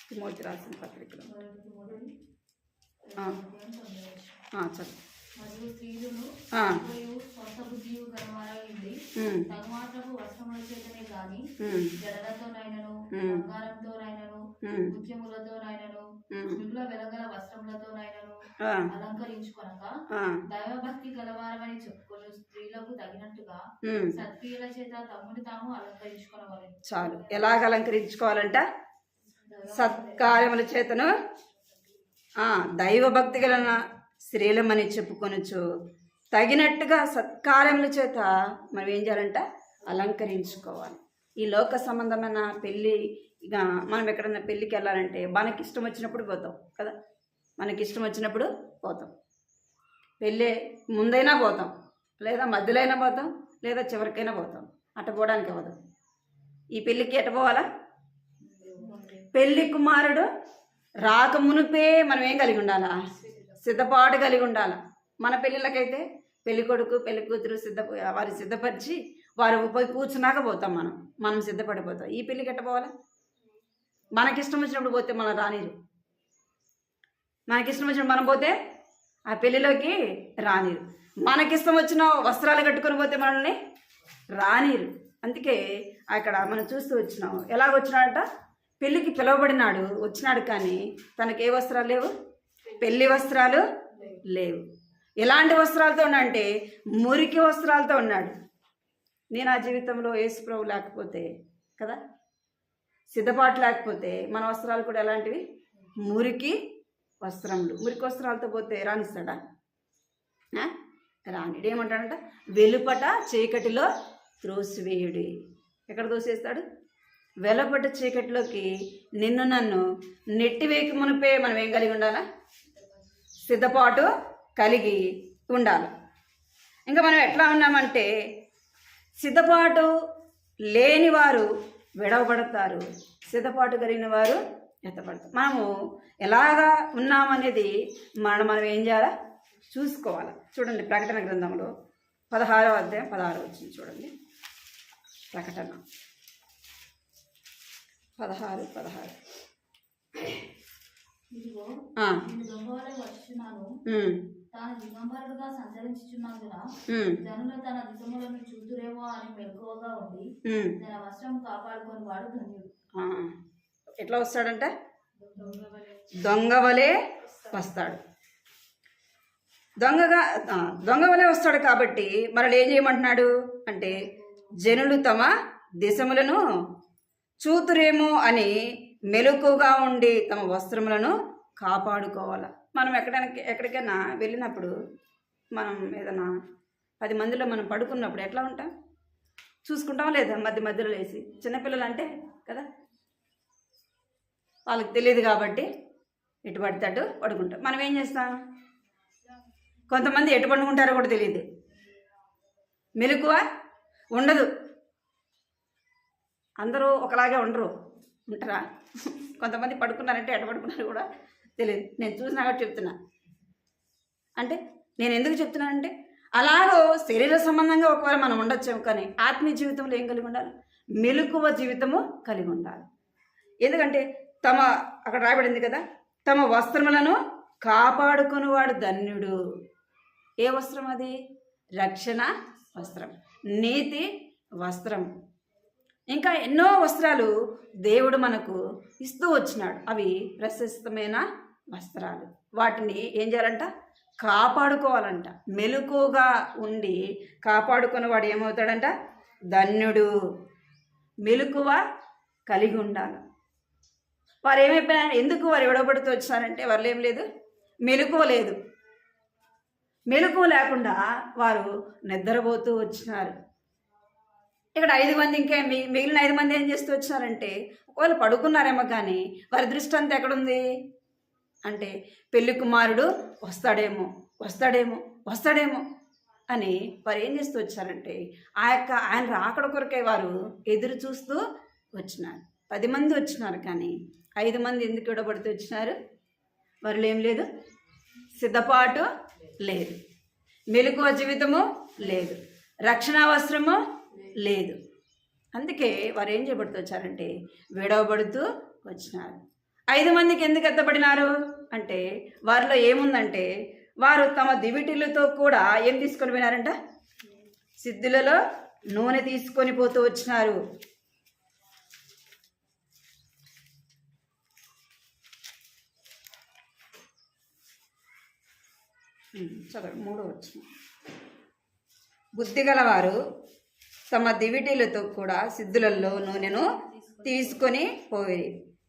తిమోతి రాసిన పత్రికలో చదువు. మరియు స్త్రీలను స్వంత బుద్ధియు గలవారై ఉండి తగుమాత్రపు వస్త్రముల చేతనే గాని జడలతోనైనను బంగారంతోనైనను ముత్యములతోనైనను మిగుల వెలగల వస్త్రములతోనైనను అలంకరించుకొనక దైవభక్తి గలవారమని చెప్పుకొని స్త్రీలకు తగినట్టుగా సత్క్రియల చేత తమ్ముని తాము అలంకరించుకొనవలెను. చాలు, ఎలాగ అలంకరించుకోవాలంట? సత్కార్యముల చేతను దైవభక్తి గల స్త్రీలమని చెప్పుకొనొచ్చు తగినట్టుగా సత్కార్యముల చేత మనం ఏం చేయాలంట? అలంకరించుకోవాలి. ఈ లోక సంబంధమైన పెళ్ళి, ఇక మనం ఎక్కడన్నా పెళ్ళికి వెళ్ళాలంటే మనకి ఇష్టం వచ్చినప్పుడు పోతాం కదా, మనకి ఇష్టం వచ్చినప్పుడు పోతాం. పెళ్ళి ముందైనా పోతాం, లేదా మధ్యలో అయినా పోతాం, లేదా చివరికైనా పోతాం. అట్ట పోవడానికి అవ్వదు. ఈ పెళ్ళికి ఎట్ట పోవాలా? పెళ్లి కుమారుడు రాకమునుపే మనం ఏం కలిగి ఉండాలా? సిద్ధపాటు కలిగి ఉండాలి. మన పెళ్ళిళ్ళకైతే పెళ్లి కొడుకు పెళ్లి కూతురు వారి సిద్ధపరిచి వారు పోయి కూర్చున్నాక పోతాం, మనం సిద్ధపడిపోతాం. ఈ పెళ్ళికి ఎట్ట పోవాలా? మనకిష్టం వచ్చినప్పుడు పోతే మనం రానిరు, మనకిష్టం వచ్చినప్పుడు మనం పోతే ఆ పెళ్ళిలోకి రానిరు, మనకిష్టం వచ్చిన వస్త్రాలు కట్టుకొని పోతే మనల్ని రానిరు. అందుకే అక్కడ మనం చూస్తూ వచ్చినాం. ఎలాగొచ్చినాడంట? పెళ్ళికి పిలువబడినాడు, వచ్చినాడు, కానీ తనకి ఏ వస్త్రాలు లేవు? పెళ్లి వస్త్రాలు లేవు. ఎలాంటి వస్త్రాలతో ఉన్నాడంటే మురికి వస్త్రాలతో ఉన్నాడు. నేను ఆ జీవితంలో యేసు ప్రభు లేకపోతే కదా, సిద్ధపాటు లేకపోతే మన వస్త్రాలు కూడా ఎలాంటివి? మురికి వస్త్రములు. మురికి వస్త్రాలతో పోతే రానిస్తాడా? రానిడు. ఏమంటాడంట? వెలుపట చీకటిలో త్రోసివేయుడి. ఎక్కడ తోసేస్తాడు? వెలుపట చీకటిలోకి నిన్ను నన్ను నెట్టివేకి మునిపే మనం ఏం కలిగి ఉండాలా? సిద్ధపాటు కలిగి ఉండాలి. ఇంకా మనం ఎట్లా ఉన్నామంటే సిద్ధపాటు లేని వారు విడవబడతారు, సిద్ధపాటు కలిగిన వారు ఎత్తబడతాం. మనము ఎలాగా ఉన్నామనేది మనం ఏం చేయాలా చూసుకోవాలి. చూడండి ప్రకటన గ్రంథంలో 16వ అధ్యాయం 16 వచ్చింది చూడండి. ప్రకటన 16. ఇదిగో ఆ. నేను దొంగవలె వచ్చుచున్నాను. తాను దిగంబరుడుగా సంచరించుచున్నందున జనులు తన దిశములను చూతురేమో అని మెలకువగా ఉండి తన వస్త్రం కాపాడుకొని వాడు ధన్యుడు. ఎట్లా వస్తాడంటే దొంగవలే వస్తాడు. దొంగవలే వస్తాడు కాబట్టి మరి ఏం చేయమంటున్నాడు అంటే జనులు తమ దేశములను చూతురేమో అని మెలకుగా ఉండి తమ వస్త్రములను కాపాడుకోవాలి. మనం ఎక్కడికైనా వెళ్ళినప్పుడు మనం ఏదైనా 10 మందిలో మనం పడుకున్నప్పుడు ఎట్లా ఉంటాం చూసుకుంటాం లేదా? మధ్యలో లేచి చిన్నపిల్లలు అంటే కదా వాళ్ళకి తెలియదు కాబట్టి ఎటు పడితే అటు పడుకుంటాం. మనం ఏం చేస్తాం? కొంతమంది ఎటు పడుకుంటారో కూడా తెలియదు, మెలకువ ఉండదు. అందరూ ఒకలాగే ఉంటారా? కొంతమంది పడుకున్నారంటే ఎటు పడుకున్నారో కూడా తెలియదు. నేను చూసినా కాబట్టి చెప్తున్నా. అంటే నేను ఎందుకు చెప్తున్నానంటే అలాగో శరీర సంబంధంగా ఒకవేళ మనం ఉండొచ్చాము, కానీ ఆత్మీయ జీవితంలో ఏం కలిగి ఉండాలి? మెలకువ జీవితము కలిగి ఉండాలి. ఎందుకంటే అక్కడ రాయబడింది కదా, తమ వస్త్రములను కాపాడుకునేవాడు ధన్యుడు. ఏ వస్త్రం అది? రక్షణ వస్త్రం, నీతి వస్త్రం, ఇంకా ఎన్నో వస్త్రాలు దేవుడు మనకు ఇస్తూ వచ్చినాడు. అవి ప్రశస్తమైన వస్త్రాలు. వాటిని ఏం చేయాలంట? కాపాడుకోవాలంట. మెలకుగా ఉండి కాపాడుకునేవాడు ఏమవుతాడంట? ధన్యుడు. మెలకువ కలిగి ఉండాలి. వారు ఏమైపోయినా ఎందుకు వారు విడబడుతూ వచ్చారంటే వారు ఏం లేదు, మెలకువ లేదు. మెలకువ లేకుండా వారు నిద్రపోతూ వచ్చినారు. ఇక్కడ 5 మంది ఇంకా మిగిలిన 5 మంది ఏం చేస్తూ వచ్చారంటే ఒకవేళ పడుకున్నారేమో, కానీ వారి దృష్టి అంతా ఎక్కడుంది అంటే పెళ్లి కుమారుడు వస్తాడేమో అని వారు ఏం చేస్తూ వచ్చారంటే ఆయన రాకడ కొరకే వారు ఎదురు చూస్తూ వచ్చినారు. 10 మంది వచ్చినారు, కానీ 5 మంది ఎందుకు విడబడుతూ వచ్చినారు? వారిలో ఏం లేదు, సిద్ధపాటు లేదు, మెలకువ జీవితము లేదు, రక్షణ అవసరము లేదు. అందుకే వారు ఏం చేయబడుతూ వచ్చారంటే విడవబడుతూ వచ్చినారు. 5 మందికి ఎందుకు ఎత్తబడినారు అంటే వారిలో ఏముందంటే వారు తమ దివిటీలతో కూడా ఏం తీసుకొని పోయినారంట? సిద్ధులలో నూనె తీసుకొని పోతూ వచ్చినారు. చదవండి 3వ వచనం. బుద్ధిగలవారు తమ దివిటీలతో కూడా సిద్ధులలో నూనెను తీసుకొని పోయి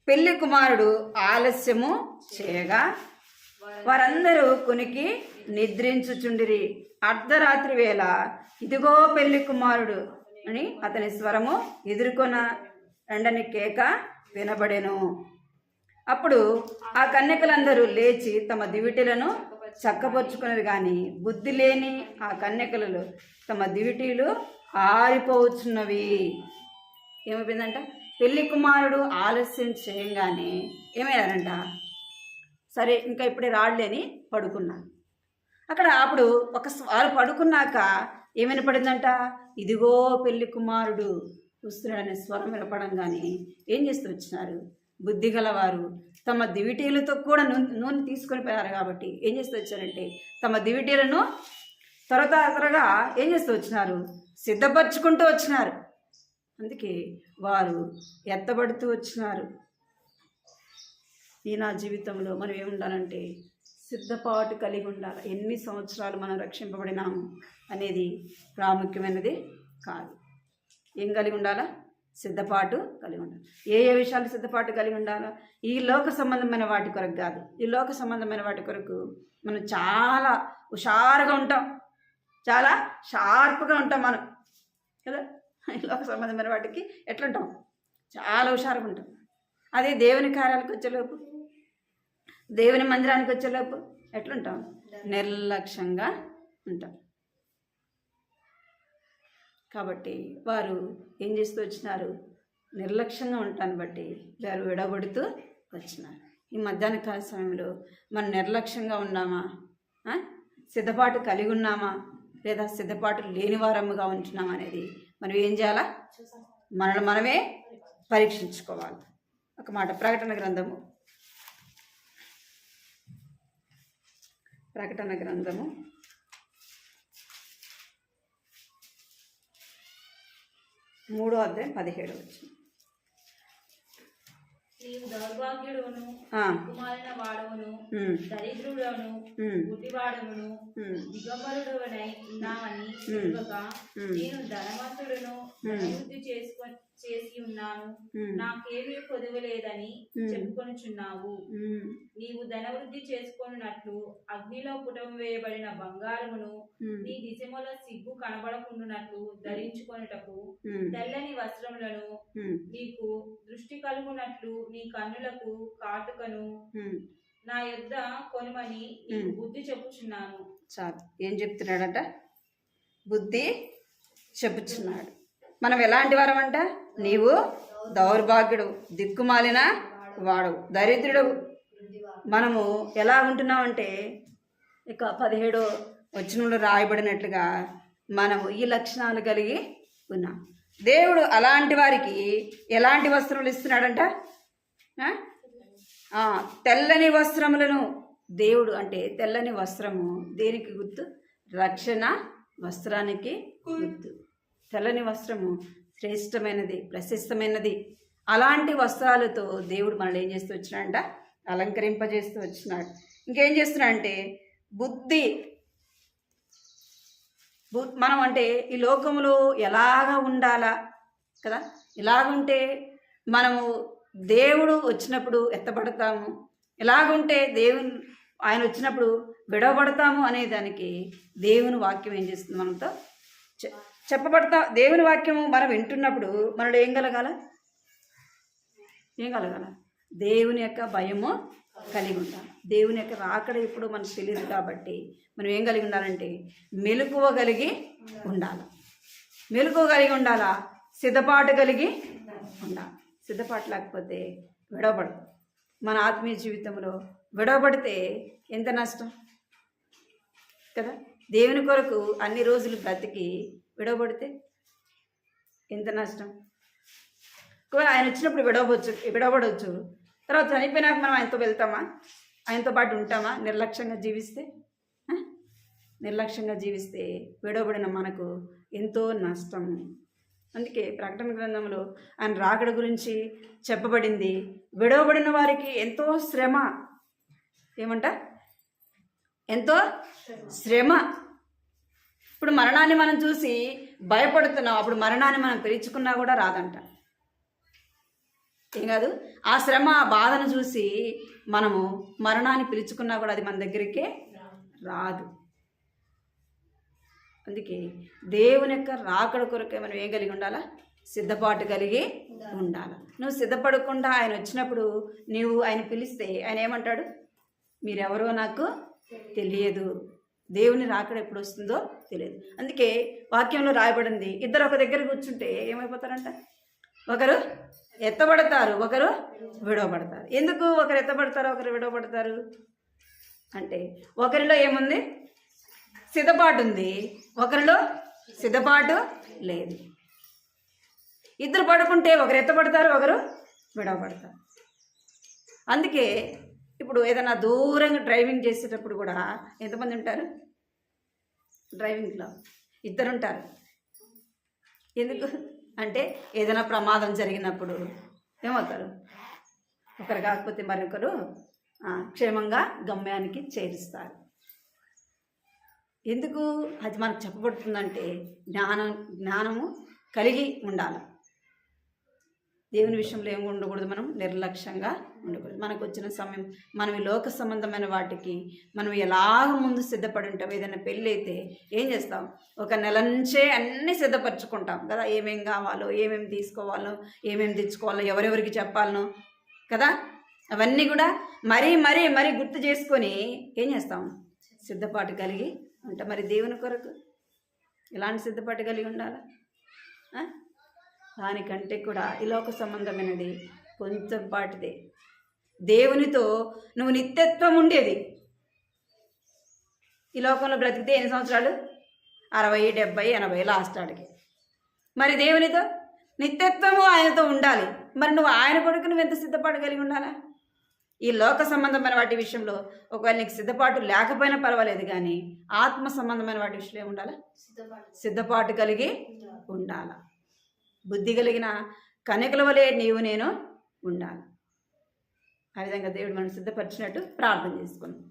పెళ్లి కుమారుడు ఆలస్యము చేయగా వారందరూ కునికి నిద్రించుచుండిరి. అర్ధరాత్రి వేళ ఇదిగో పెళ్లి కుమారుడు అని అతని స్వరము ఎదుర్కొన రెండని కేక వినబడెను. అప్పుడు ఆ కన్యకలందరూ లేచి తమ దివిటీలను చక్కపరుచుకునేది, కానీ బుద్ధి లేని ఆ కన్యకలు తమ దివిటీలు ఆరిపోవచ్చున్నవి. ఏమైపోయిందంట? పెళ్లి కుమారుడు ఆలస్యం చేయగానే ఏమయ్యారంట? సరే ఇంకా ఇప్పుడే రాడలేని పడుకున్నాను. అప్పుడు వారు పడుకున్నాక ఏమైనా పడిందంట? ఇదిగో పెళ్లి కుమారుడు చూస్తున్నాడనే స్వరం వినపడంగానే ఏం చేస్తూ వచ్చినారు? బుద్ధి గలవారు తమ దివిటీలతో కూడా నూనె తీసుకొని పోయారు కాబట్టి ఏం చేస్తూ వచ్చారంటే తమ దివిటీలను త్వరగా ఏం చేస్తూ వచ్చినారు? సిద్ధపరచుకుంటూ వచ్చినారు. అందుకే వారు ఎత్తబడుతూ వచ్చినారు. ఈ నా జీవితంలో మనం ఏముండాలంటే సిద్ధపాటు కలిగి ఉండాలి. ఎన్ని సంవత్సరాలు మనం రక్షింపబడినాము అనేది ప్రాముఖ్యమైనది కాదు. ఏం కలిగి ఉండాలా? సిద్ధపాటు కలిగి ఉండాలి. ఏ విషయాలు సిద్ధపాటు కలిగి ఉండాలో? ఈ లోక సంబంధమైన వాటి కొరకు కాదు. ఈ లోక సంబంధమైన వాటి కొరకు మనం చాలా హుషారుగా ఉంటాం, చాలా షార్ప్గా ఉంటాం మనం కదా. ఈ లోక సంబంధమైన వాటికి ఎట్లుంటాం? చాలా హుషారుగా ఉంటాం. అదే దేవుని కార్యాలకు వచ్చేలోపు, దేవుని మందిరానికి వచ్చేలోపు ఎట్లుంటాం? నిర్లక్ష్యంగా ఉంటాం. కాబట్టి వారు ఏం చేస్తూ వచ్చినారు? నిర్లక్ష్యంగా ఉంటాను బట్టి వారు విడబడుతూ వచ్చినారు. ఈ మధ్యాహ్న కాల సమయంలో మనం నిర్లక్ష్యంగా ఉన్నామా, సిద్ధపాటు కలిగి ఉన్నామా, లేదా సిద్ధపాటు లేని వారముగా ఉంటున్నామా అనేది మనం ఏం చేయాలా, మనమే పరీక్షించుకోవాలి. ఒక మాట ప్రకటన గ్రంథము 3:17. నీవు దౌర్భాగ్యుడును, కుమారుల వాడవును, దరిద్రుడను, గుడ్డివాడవును, దిగంబరుడవనై ఉన్నావని ఎరుగక, నేను ధనవంతుడును, ధనవృద్ధి చేసి ఉన్నాను, నాకేమీ కొదవలేదని చెప్పుకొనుచున్నావు. నీవు ధనవృద్ధి చేసుకొనున్నట్లు అగ్నిలో పుటం వేయబడిన బంగారమును నీ దిశముల సిగ్గు కనబడకుండునట్లు ధరించుకొనుటకు తెల్లని వస్త్రములను, నీకు దృష్టి కలుగునట్లు నీ కన్నులకు కాటుకను నా యొద్ద కొనుమని నీకు బుద్ధి చెప్పుచున్నాను. చాలు. ఏం చెప్తున్నాడట? బుద్ధి చెప్పుచున్నాడు. మనం ఎలాంటి వారం అంట? నీవు దౌర్భాగ్యుడు, దిక్కుమాలిన వాడు, దరిద్రుడు. మనము ఎలా ఉంటున్నామంటే ఇక 17వ వచనంలో రాయబడినట్లుగా మనము ఈ లక్షణాలు కలిగి ఉన్నాం. దేవుడు అలాంటి వారికి ఎలాంటి వస్త్రములు ఇస్తున్నాడంట? తెల్లని వస్త్రములను. దేవుడు అంటే తెల్లని వస్త్రము దేనికి గుర్తు? రక్షణ వస్త్రానికి గుర్తు. తెల్లని వస్త్రము శ్రేష్టమైనది, ప్రశస్తమైనది. అలాంటి వస్త్రాలతో దేవుడు మనల్ని ఏం చేస్తూ వచ్చినాడంట? అలంకరింపజేస్తూ వచ్చినాడు. ఇంకేం చేస్తున్నాడంటే బుద్ధి. మనం అంటే ఈ లోకంలో ఎలాగా ఉండాలా కదా, ఎలాగుంటే మనము దేవుడు వచ్చినప్పుడు ఎత్తబడతాము, ఎలాగుంటే ఆయన వచ్చినప్పుడు విడవబడతాము అనే దానికి దేవుని వాక్యం ఏం చేస్తుంది? మనతో చెప్పబడతా. దేవుని వాక్యము మనం వింటున్నప్పుడు మనలో ఏం కలగాల? దేవుని యొక్క భయము కలిగి ఉండాలి. దేవుని యొక్క రాకడ ఇప్పుడు మనకు తెలియదు కాబట్టి మనం ఏం కలిగి ఉండాలంటే మెలకువ కలిగి ఉండాలా, సిద్ధపాటు కలిగి ఉండాలి. సిద్ధపాటు లేకపోతే విడవబడదు. మన ఆత్మీయ జీవితంలో విడవబడితే ఎంత నష్టం కదా. దేవుని కొరకు అన్ని రోజులు బ్రతికి విడవబడితే ఎంత నష్టం. ఒకవేళ ఆయన వచ్చినప్పుడు విడవబడవచ్చు, తర్వాత చనిపోయినాక మనం ఆయనతో వెళ్తామా? ఆయనతో పాటు ఉంటామా? నిర్లక్ష్యంగా జీవిస్తే విడవబడిన మనకు ఎంతో నష్టం. అందుకే ప్రకటన గ్రంథంలో ఆయన రాకడ గురించి చెప్పబడింది. విడవబడిన వారికి ఎంతో శ్రమ. ఏమంట? ఎంతో శ్రమ. ఇప్పుడు మరణాన్ని మనం చూసి భయపడుతున్నాం, అప్పుడు మరణాన్ని మనం పిలుచుకున్నా కూడా రాదంట. ఏం కాదు, ఆ శ్రమ, ఆ బాధను చూసి మనము మరణాన్ని పిలుచుకున్నా కూడా అది మన దగ్గరికి రాదు. అందుకే దేవుని యొక్క రాకడ కొరకే మనం ఏం కలిగి ఉండాలా? సిద్ధపాటు కలిగి ఉండాలి. నువ్వు సిద్ధపడకుండా ఆయన వచ్చినప్పుడు నీవు ఆయన పిలిస్తే ఆయన ఏమంటాడు? మీరెవరో నాకు తెలియదు. దేవుని రాకడ ఎప్పుడు వస్తుందో తెలియదు. అందుకే వాక్యంలో రాయబడింది, ఇద్దరు ఒక దగ్గర కూర్చుంటే ఏమైపోతారంట? ఒకరు ఎత్తబడతారు, ఒకరు విడవబడతారు. ఎందుకు ఒకరు ఎత్తబడతారు, ఒకరు విడవబడతారు అంటే ఒకరిలో ఏముంది? సిద్ధపాటు ఉంది, ఒకరిలో సిద్ధపాటు లేదు. ఇద్దరు పడుకుంటే ఒకరు ఎత్తబడతారు, ఒకరు విడవబడతారు. అందుకే ఇప్పుడు ఏదైనా దూరంగా డ్రైవింగ్ చేసేటప్పుడు కూడా ఎంతమంది ఉంటారు? డ్రైవింగ్లో ఇద్దరు ఉంటారు. ఎందుకు అంటే ఏదైనా ప్రమాదం జరిగినప్పుడు ఏమవుతారు? ఒకరు కాకపోతే మరొకరు క్షేమంగా గమ్యానికి చేరుస్తారు. ఎందుకు అది మనకు చెప్పబడుతుందంటే జ్ఞానము కలిగి ఉండాలి. దేవుని విషయంలో ఏమి ఉండకూడదు, మనం నిర్లక్ష్యంగా ఉండకూడదు. మనకు వచ్చిన సమయం మనం ఈ లోక సంబంధమైన వాటికి మనం ఎలాగ ముందు సిద్ధపడి ఉంటాం. ఏదైనా పెళ్ళి అయితే ఏం చేస్తాం? ఒక నెల నుంచే అన్నీ సిద్ధపరచుకుంటాం కదా. ఏమేం కావాలో, ఏమేమి తీసుకోవాలో, ఏమేమి తెచ్చుకోవాలో, ఎవరెవరికి చెప్పాలనో కదా, అవన్నీ కూడా మరీ గుర్తు చేసుకొని ఏం చేస్తాం? సిద్ధపాటు కలిగి ఉంటాం. మరి దేవుని కొరకు ఎలాంటి సిద్ధపాటు కలిగి ఉండాలి? దానికంటే కూడా ఈ లోక సంబంధమైనది కొంచెం పాటిదే. దేవునితో నువ్వు నిత్యత్వం ఉండేది. ఈ లోకంలో బ్రతికితే ఎన్ని సంవత్సరాలు? 60, 70, 80 లాస్ట్ ఆడికి. మరి దేవునితో నిత్యత్వము ఆయనతో ఉండాలి. మరి నువ్వు ఆయన కొడుకు నువ్వు ఎంత సిద్ధపాటు కలిగి ఉండాలా? ఈ లోక సంబంధమైన వాటి విషయంలో ఒకవేళ నీకు సిద్ధపాటు లేకపోయినా పర్వాలేదు, కానీ ఆత్మ సంబంధమైన వాటి విషయంలో ఏముండాలా? సిద్ధపాటు కలిగి ఉండాలా. బుద్ధి కలిగిన కన్యకల వలె నీవు నేను ఉండాలి. ఆ విధంగా దేవుడు మనం సిద్ధపరిచినట్టు ప్రార్థన చేసుకున్నాం.